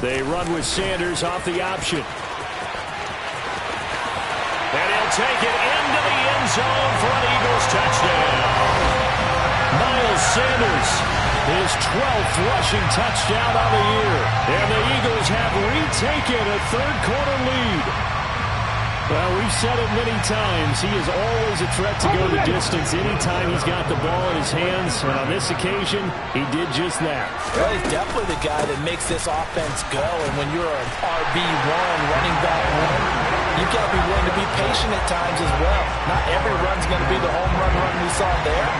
They run with Sanders off the option. And he'll take it into the end zone for an Eagles touchdown. Miles Sanders, his 12th rushing touchdown on the year. And the Eagles have retaken a third-quarter lead. Well, we've said it many times. He is always a threat to go the distance anytime he's got the ball in his hands. And on this occasion, he did just that. Well, he's definitely the guy that makes this offense go. And when you're an RB1 running back one, you've got to be willing to be patient at times as well. Not every run's going to be the home run we saw there.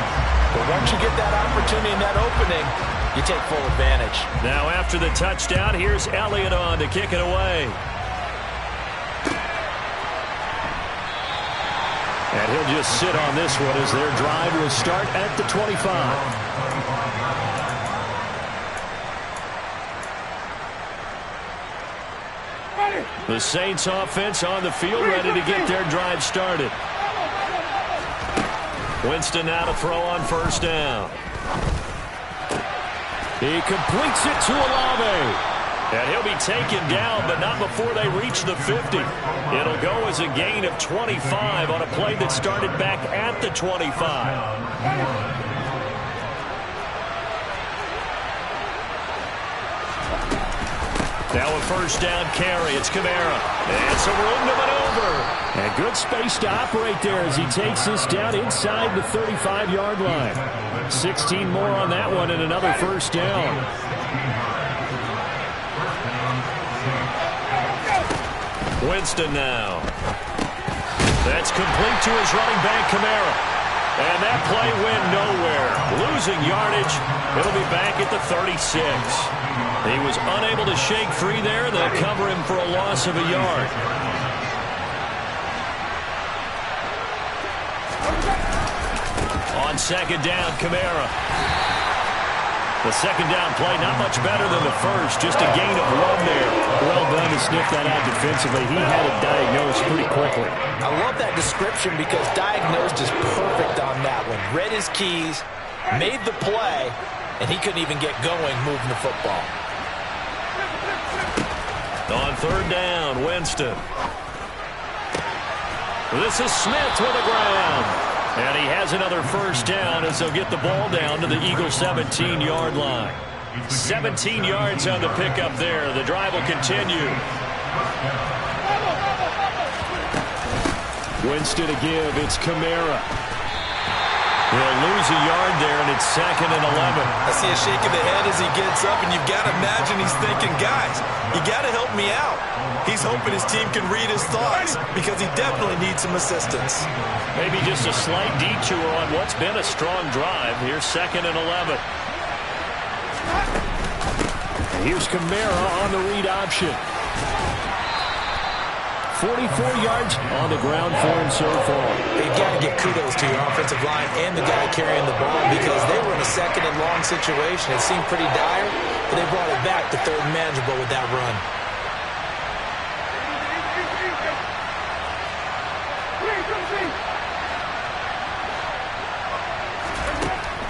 But once you get that opportunity and that opening, you take full advantage. Now after the touchdown, here's Elliott on to kick it away. And he'll just sit on this one as their drive will start at the 25. The Saints offense on the field ready to get their drive started. Winston now to throw on first down. He completes it to Olave. And he'll be taken down, but not before they reach the 50. It'll go as a gain of 25 on a play that started back at the 25. Now a first down carry. It's Kamara. And some room to maneuver. And good space to operate there as he takes this down inside the 35-yard line. 16 more on that one and another first down. Winston now. That's complete to his running back, Kamara. And that play went nowhere. Losing yardage. It'll be back at the 36. He was unable to shake free there. They'll cover him for a loss of a yard. On second down, Kamara. The second down play, not much better than the first. Just a gain of one there. Well done to sniff that out defensively. He had it diagnosed pretty quickly. I love that description because diagnosed is perfect on that one. Read his keys, made the play, and he couldn't even get going moving the football. On third down, Winston. This is Smith with the ground. And he has another first down as they'll get the ball down to the Eagles' 17-yard line. 17 yards on the pickup there. The drive will continue. Winston to give. It's Kamara. He'll lose a yard there, and it's second and 11. I see a shake of the head as he gets up, and you've got to imagine he's thinking, guys, you got to help me out. He's hoping his team can read his thoughts because he definitely needs some assistance. Maybe just a slight detour on what's been a strong drive. Here's second and 11. Here's Kamara on the read option. 44 yards on the ground for him so far. You've got to get kudos to your offensive line and the guy carrying the ball because they were in a second and long situation. It seemed pretty dire, but they brought it back to third and manageable with that run.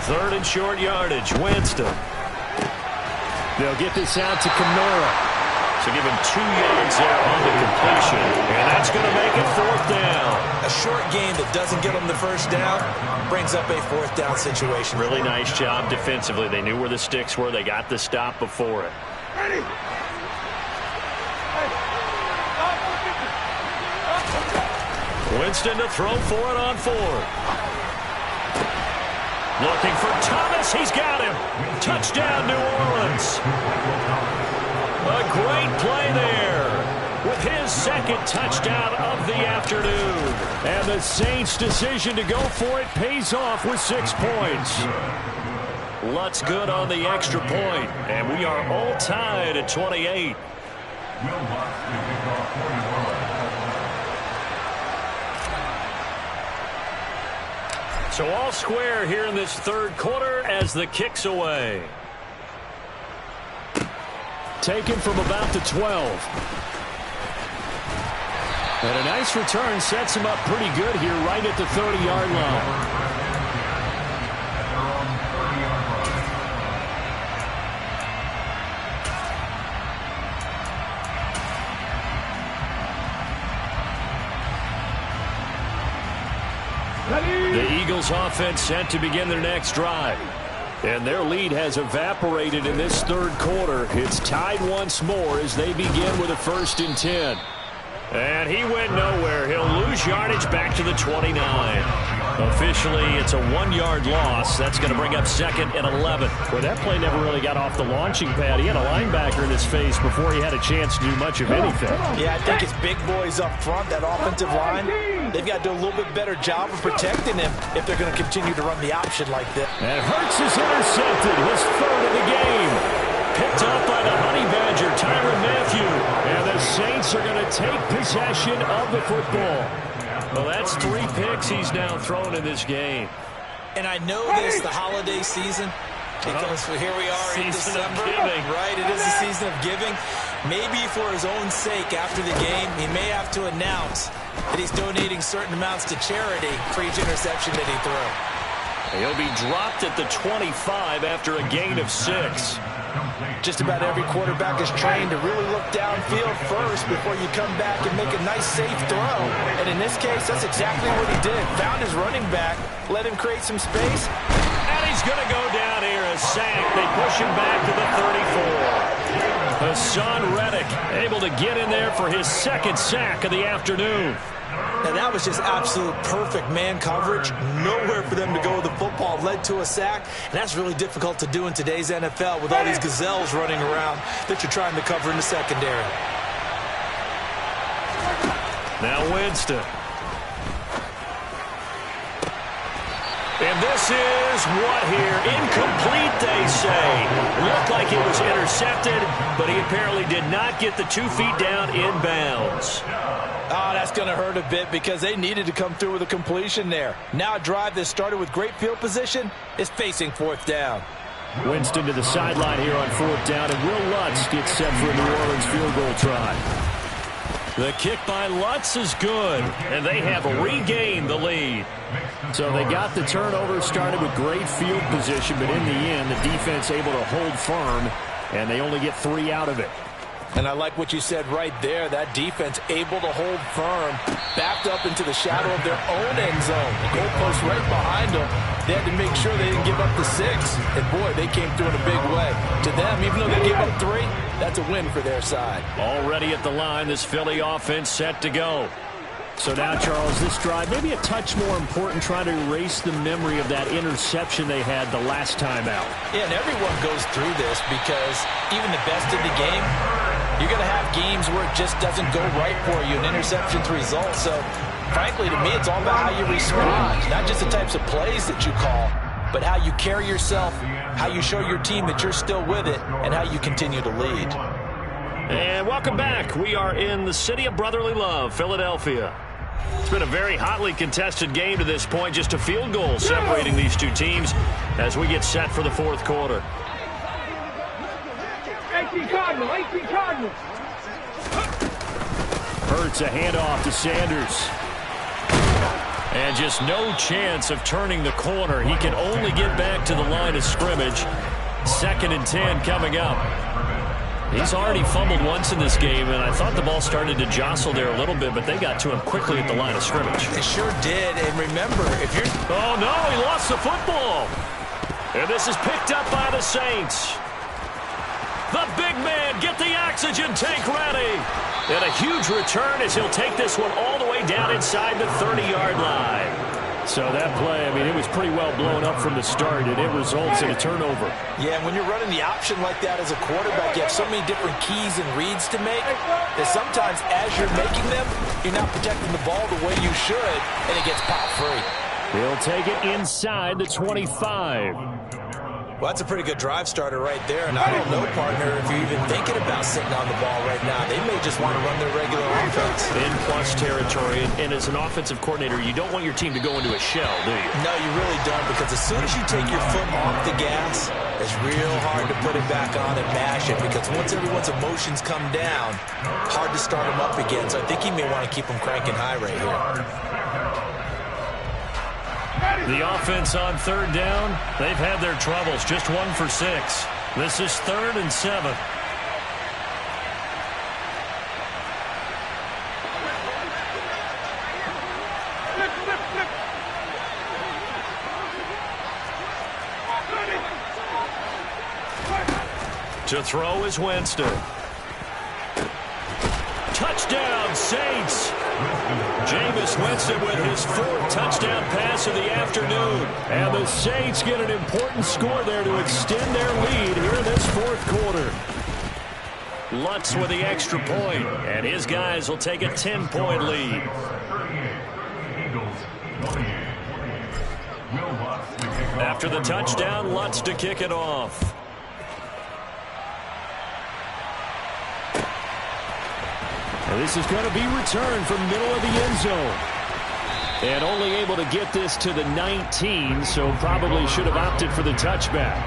Third and short yardage, Winston. They'll get this out to Kamara. So give him 2 yards there on the completion. And that's going to make it fourth down. A short gain that doesn't get him the first down brings up a fourth down situation. Really nice job defensively. They knew where the sticks were. They got the stop before it. Ready. Winston to throw for it on fourth. Looking for Thomas. He's got him. Touchdown, New Orleans. A great play there with his second touchdown of the afternoon. And the Saints' decision to go for it pays off with 6 points. Lutz good on the extra point, and we are all tied at 28. So all square here in this third quarter as the kick's away. Taken from about the 12. And a nice return sets him up pretty good here right at the 30-yard line. The Eagles offense set to begin their next drive. And their lead has evaporated in this third quarter. It's tied once more as they begin with a 1st and 10. And he went nowhere. He'll lose yardage back to the 29. Officially, it's a 1-yard loss. That's going to bring up 2nd and 11. Well, that play never really got off the launching pad. He had a linebacker in his face before he had a chance to do much of anything. Yeah, I think it's big boys up front, that offensive line. They've got to do a little bit better job of protecting him if they're going to continue to run the option like this. And Hurts is intercepted. His 3rd of the game. Picked up by the Honey Badger, Tyrann Mathieu. And the Saints are going to take possession of the football. Well, that's 3 picks he's now thrown in this game. And I know this, the holiday season, because here we are in December. Right, it is the season of giving. Maybe for his own sake after the game, he may have to announce that he's donating certain amounts to charity for each interception that he threw. He'll be dropped at the 25 after a gain of 6. Just about every quarterback is trained to really look downfield first before you come back and make a nice, safe throw. And in this case, that's exactly what he did. Found his running back, let him create some space. And he's going to go down here, a sack. They push him back to the 34. Hassan Reddick able to get in there for his 2nd sack of the afternoon. And that was just absolute perfect man coverage. Nowhere for them to go with the football. Led to a sack. And that's really difficult to do in today's NFL with all these gazelles running around that you're trying to cover in the secondary. Now Winston. And this is what here? Incomplete, they say. Looked like it was intercepted, but he apparently did not get the 2 feet down inbounds. Oh, that's going to hurt a bit because they needed to come through with a completion there. Now a drive that started with great field position is facing 4th down. Winston to the sideline here on 4th down, and Will Lutz gets set for a New Orleans field goal try. The kick by Lutz is good, and they have regained the lead. So they got the turnover, started with great field position, but in the end, the defense able to hold firm, and they only get 3 out of it. And I like what you said right there. That defense able to hold firm, backed up into the shadow of their own end zone. The goalpost right behind them. They had to make sure they didn't give up the 6. And, boy, they came through in a big way. To them, even though they gave up 3, that's a win for their side. Already at the line, this Philly offense set to go. So now, Charles, this drive maybe a touch more important, trying to erase the memory of that interception they had the last time out. Yeah, and everyone goes through this because even the best in the game, you're going to have games where it just doesn't go right for you, and interceptions result. So, frankly, to me, it's all about how you respond, not just the types of plays that you call, but how you carry yourself, how you show your team that you're still with it, and how you continue to lead. And welcome back. We are in the city of brotherly love, Philadelphia. It's been a very hotly contested game to this point. Just a field goal separating these two teams as we get set for the 4th quarter. 18 Cardinals, 18 Cardinals. Hurts a handoff to Sanders. And just no chance of turning the corner. He can only get back to the line of scrimmage. 2nd and 10 coming up. He's already fumbled once in this game, and I thought the ball started to jostle there a little bit, but they got to him quickly at the line of scrimmage. They sure did, and remember, if you're... Oh, no, he lost the football. And this is picked up by the Saints. The big man, get the oxygen tank ready. And a huge return as he'll take this one all the way down inside the 30-yard line. So that play, I mean, it was pretty well blown up from the start, and it results in a turnover. Yeah, and when you're running the option like that as a quarterback, you have so many different keys and reads to make that sometimes as you're making them, you're not protecting the ball the way you should, and it gets popped free. He'll take it inside the 25. Well, that's a pretty good drive starter right there, and I don't know, partner, if you're even thinking about sitting on the ball right now. They may just want to run their regular offense. In plus territory, and as an offensive coordinator, you don't want your team to go into a shell, do you? No, you really don't, because as soon as you take your foot off the gas, it's real hard to put it back on and mash it, because once everyone's emotions come down, hard to start them up again. So I think he may want to keep them cranking high right here. The offense on 3rd down, they've had their troubles, just 1 for 6. This is 3rd and 7. To throw is Winston. Touchdown, Saints. Jameis Winston with his 4th touchdown pass of the afternoon. And the Saints get an important score there to extend their lead here in this 4th quarter. Lutz with the extra point, and his guys will take a 10-point lead. After the touchdown, Lutz to kick it off. And this is going to be returned from middle of the end zone. And only able to get this to the 19, so probably should have opted for the touchback.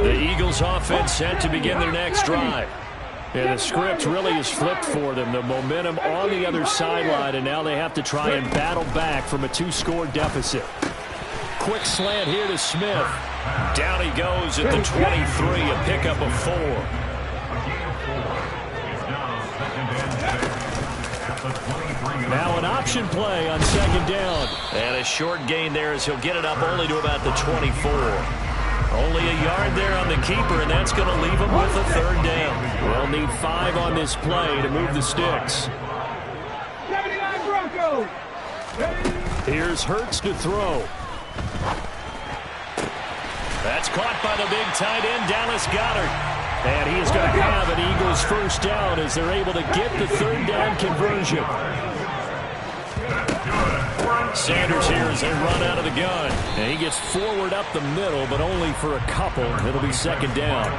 The Eagles offense set to begin their next drive. And the script really is flipped for them. The momentum on the other sideline, and now they have to try and battle back from a 2-score deficit. Quick slant here to Smith. Down he goes at the 23, a pickup of 4. Now an option play on 2nd down. And a short gain there as he'll get it up only to about the 24. Only a yard there on the keeper, and that's going to leave him with a 3rd down. We'll need 5 on this play to move the sticks. 79 Broncos. Here's Hurts to throw. That's caught by the big tight end, Dallas Goedert. And he is going to have an Eagles 1st down as they're able to get the 3rd down conversion. Sanders here as they run out of the gun. And he gets forward up the middle, but only for a couple. It'll be 2nd down.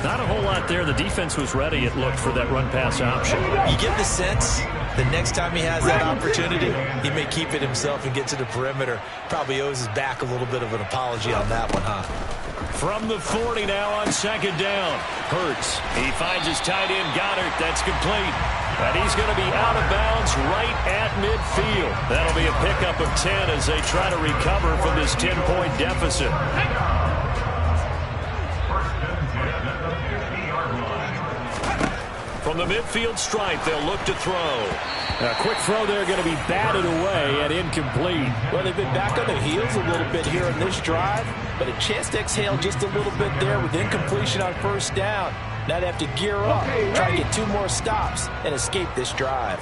Not a whole lot there. The defense was ready, it looked, for that run-pass option. You get the sense the next time he has that opportunity, he may keep it himself and get to the perimeter. Probably owes his back a little bit of an apology on that one, huh? From the 40 now on 2nd down. Hurts. He finds his tight end, Goddard. That's complete. And he's going to be out of bounds right at midfield. That'll be a pickup of 10 as they try to recover from this 10-point deficit. From the midfield stripe, they'll look to throw. A quick throw there going to be batted away and incomplete. Well, they've been back on their heels a little bit here in this drive, but a chance to exhale just a little bit there with incompletion on 1st down. Now they have to gear up, try to get 2 more stops, and escape this drive.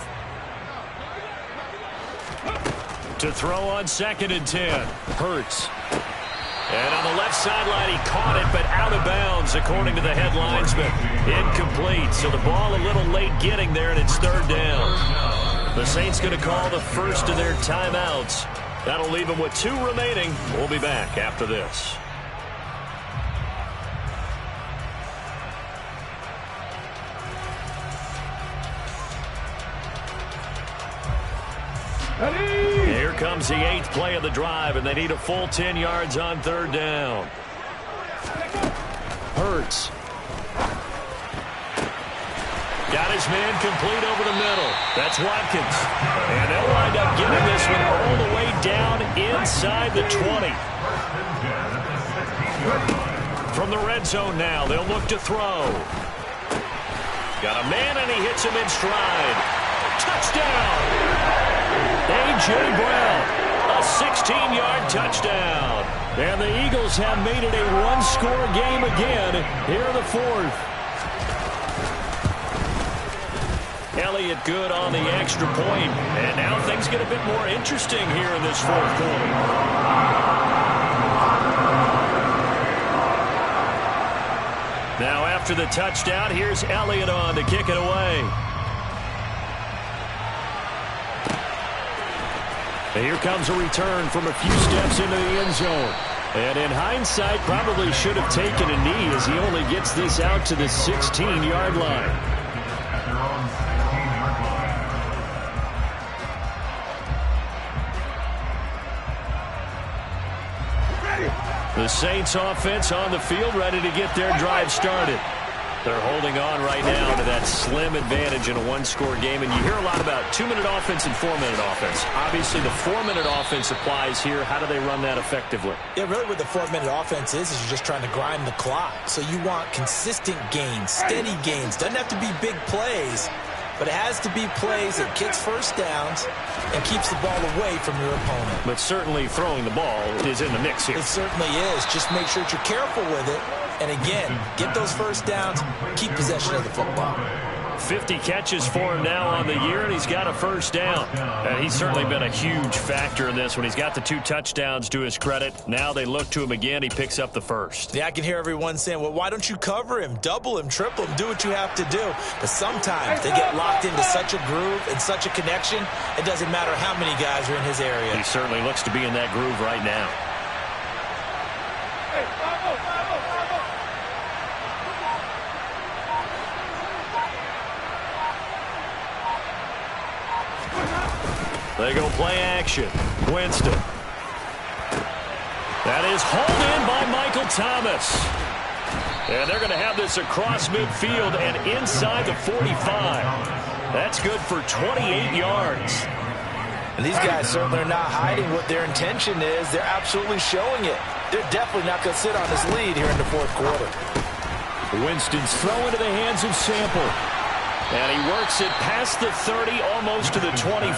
To throw on 2nd and 10. Hurts. And on the left sideline, he caught it, but out of bounds, according to the head linesman. Incomplete, so the ball a little late getting there, and it's 3rd down. The Saints going to call the first of their timeouts. That'll leave them with 2 remaining. We'll be back after this. Here comes the 8th play of the drive, and they need a full 10 yards on 3rd down. Hurts. Got his man complete over the middle. That's Watkins. And they'll wind up getting this one all the way down inside the 20. From the red zone now, they'll look to throw. Got a man, and he hits him in stride. Touchdown! A.J. Brown, a 16-yard touchdown. And the Eagles have made it a 1-score game again here in the 4th. Elliott good on the extra point. And now things get a bit more interesting here in this 4th quarter. Now after the touchdown, here's Elliott on to kick it away. Here comes a return from a few steps into the end zone. And in hindsight, probably should have taken a knee as he only gets this out to the 16-yard line. The Saints offense on the field, ready to get their drive started. They're holding on right now to that slim advantage in a 1-score game. And you hear a lot about 2-minute offense and 4-minute offense. Obviously, the 4-minute offense applies here. How do they run that effectively? Yeah, really what the 4-minute offense is you're just trying to grind the clock. So you want consistent gains, steady gains. Doesn't have to be big plays. but it has to be plays that gets first downs and keeps the ball away from your opponent. But certainly throwing the ball is in the mix here. It certainly is. Just make sure that you're careful with it. And again, get those first downs, keep possession of the football. 50 catches for him now on the year, and he's got a first down. And he's certainly been a huge factor in this when he's got the 2 touchdowns to his credit. Now they look to him again. He picks up the first. Yeah, I can hear everyone saying, well, why don't you cover him, double him, triple him, do what you have to do. But sometimes they get locked into such a groove and such a connection, it doesn't matter how many guys are in his area. He certainly looks to be in that groove right now. They go play action. Winston. That is hauled in by Michael Thomas. And they're going to have this across midfield and inside the 45. That's good for 28 yards. And these guys certainly are not hiding what their intention is. They're absolutely showing it. They're definitely not going to sit on this lead here in the fourth quarter. Winston's throw into the hands of Sample. And he works it past the 30, almost to the 25.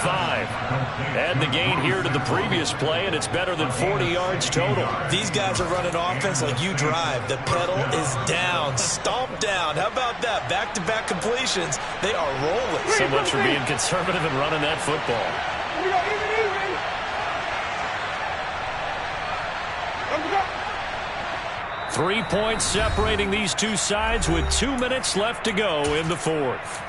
Add the gain here to the previous play, and it's better than 40 yards total. These guys are running offense like you drive. The pedal is down, stomp down. How about that? Back-to-back completions. They are rolling. So much for being conservative and running that football. 3 points separating these two sides with 2 minutes left to go in the fourth.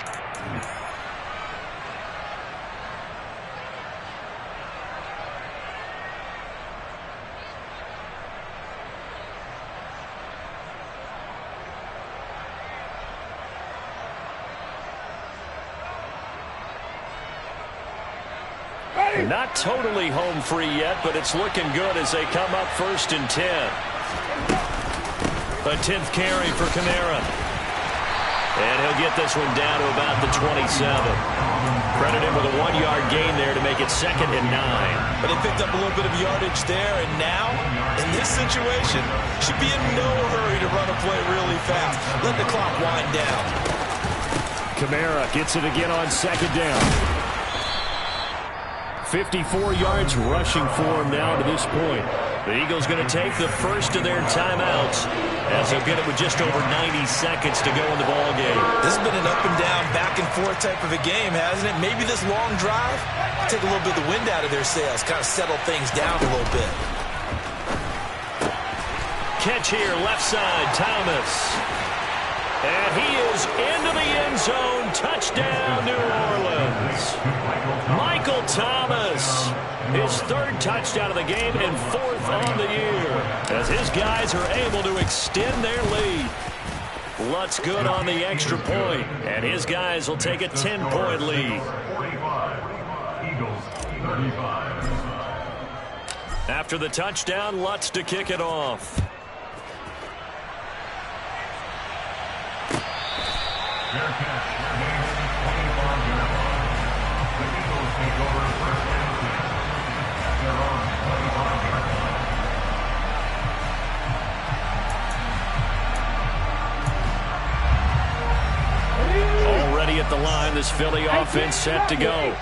Not totally home free yet, but it's looking good as they come up 1st and 10. A 10th carry for Kamara. And he'll get this one down to about the 27. Credit him with a 1-yard gain there to make it 2nd and 9. But they picked up a little bit of yardage there, and now, in this situation, should be in no hurry to run a play really fast. Let the clock wind down. Kamara gets it again on 2nd down. 54 yards rushing for him now to this point. The Eagles going to take the first of their timeouts as they'll get it with just over 90 seconds to go in the ball game. This has been an up and down, back and forth type of a game, hasn't it? Maybe this long drive take a little bit of the wind out of their sails, kind of settle things down a little bit. Catch here, left side, Thomas. And he is into the end zone. Touchdown, New Orleans. Michael Thomas, his 3rd touchdown of the game and 4th on the year, as his guys are able to extend their lead. Lutz good on the extra point, and his guys will take a 10-point lead. After the touchdown, Lutz to kick it off. Already at the line, this Philly offense set to go.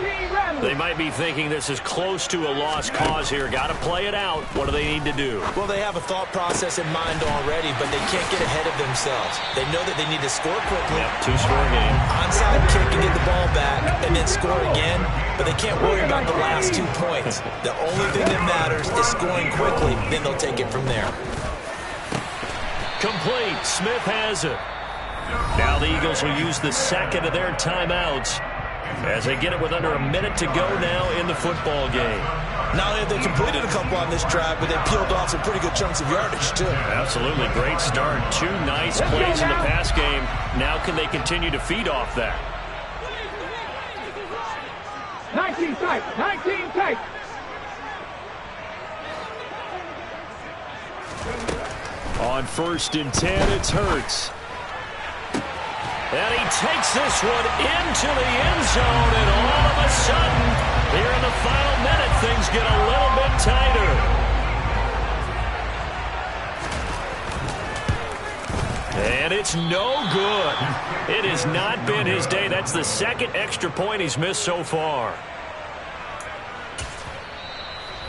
They might be thinking this is close to a lost cause here. Got to play it out. What do they need to do? Well, they have a thought process in mind already, but they can't get ahead of themselves. They know that they need to score quickly. Yep, 2-score game. Onside kick and get the ball back and then score again, but they can't worry about the last 2 points. The only thing that matters is scoring quickly, then they'll take it from there. Complete. Smith has it. Now the Eagles will use the 2nd of their timeouts as they get it with under a minute to go now in the football game. Not only have they completed a couple on this drive, but they peeled off some pretty good chunks of yardage, too. Absolutely. Great start. 2 nice plays in the pass game. Now can they continue to feed off that? 19 tight. 19 tight. On 1st and 10, it's Hurts. And he takes this one into the end zone, and all of a sudden, here in the final minute, things get a little bit tighter. And it's no good. It has not been his day. That's the second extra point he's missed so far.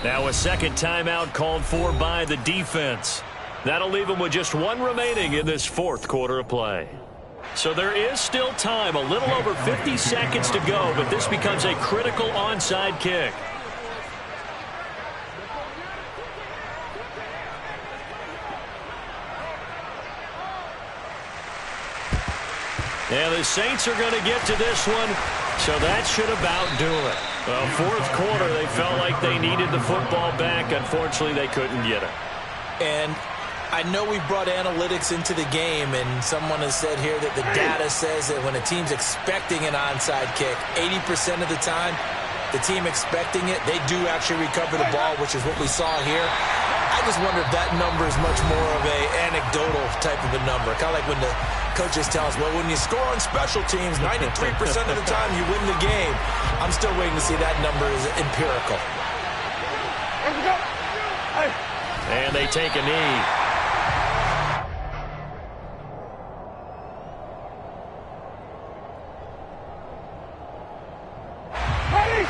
Now a second timeout called for by the defense. That'll leave him with just one remaining in this fourth quarter of play. So there is still time, a little over 50 seconds to go, but this becomes a critical onside kick. And the Saints are going to get to this one, so that should about do it. Well, fourth quarter, they felt like they needed the football back. Unfortunately, they couldn't get it. And I know we brought analytics into the game, and someone has said here that the data says that when a team's expecting an onside kick, 80% of the time, the team expecting it, they do actually recover the ball, which is what we saw here. I just wonder if that number is much more of a anecdotal type of a number. Kind of like when the coaches tell us, well, when you score on special teams, 93% of the time you win the game. I'm still waiting to see that number is empirical. And they take a knee.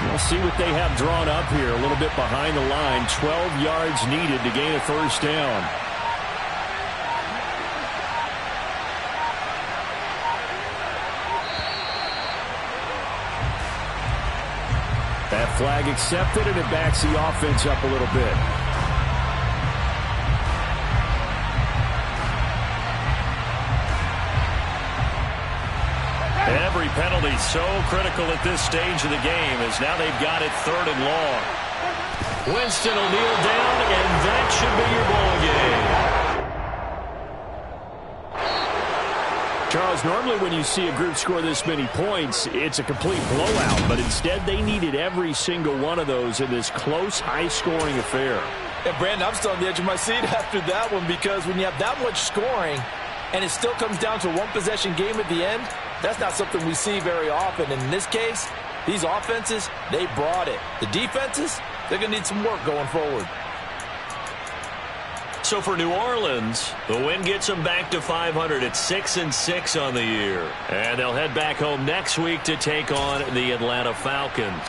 We'll see what they have drawn up here. A little bit behind the line. 12 yards needed to gain a first down. That flag accepted, and it backs the offense up a little bit. Every penalty so critical at this stage of the game, as now they've got it 3rd and long. Winston will kneel down, and that should be your ball game. Charles, normally when you see a group score this many points, it's a complete blowout, but instead they needed every single one of those in this close, high-scoring affair. And Brandon, I'm still on the edge of my seat after that one, because when you have that much scoring and it still comes down to a one-possession game at the end, that's not something we see very often. And in this case, these offenses, they brought it. The defenses, they're going to need some work going forward. So for New Orleans, the win gets them back to 500 at 6-6 on the year. And they'll head back home next week to take on the Atlanta Falcons.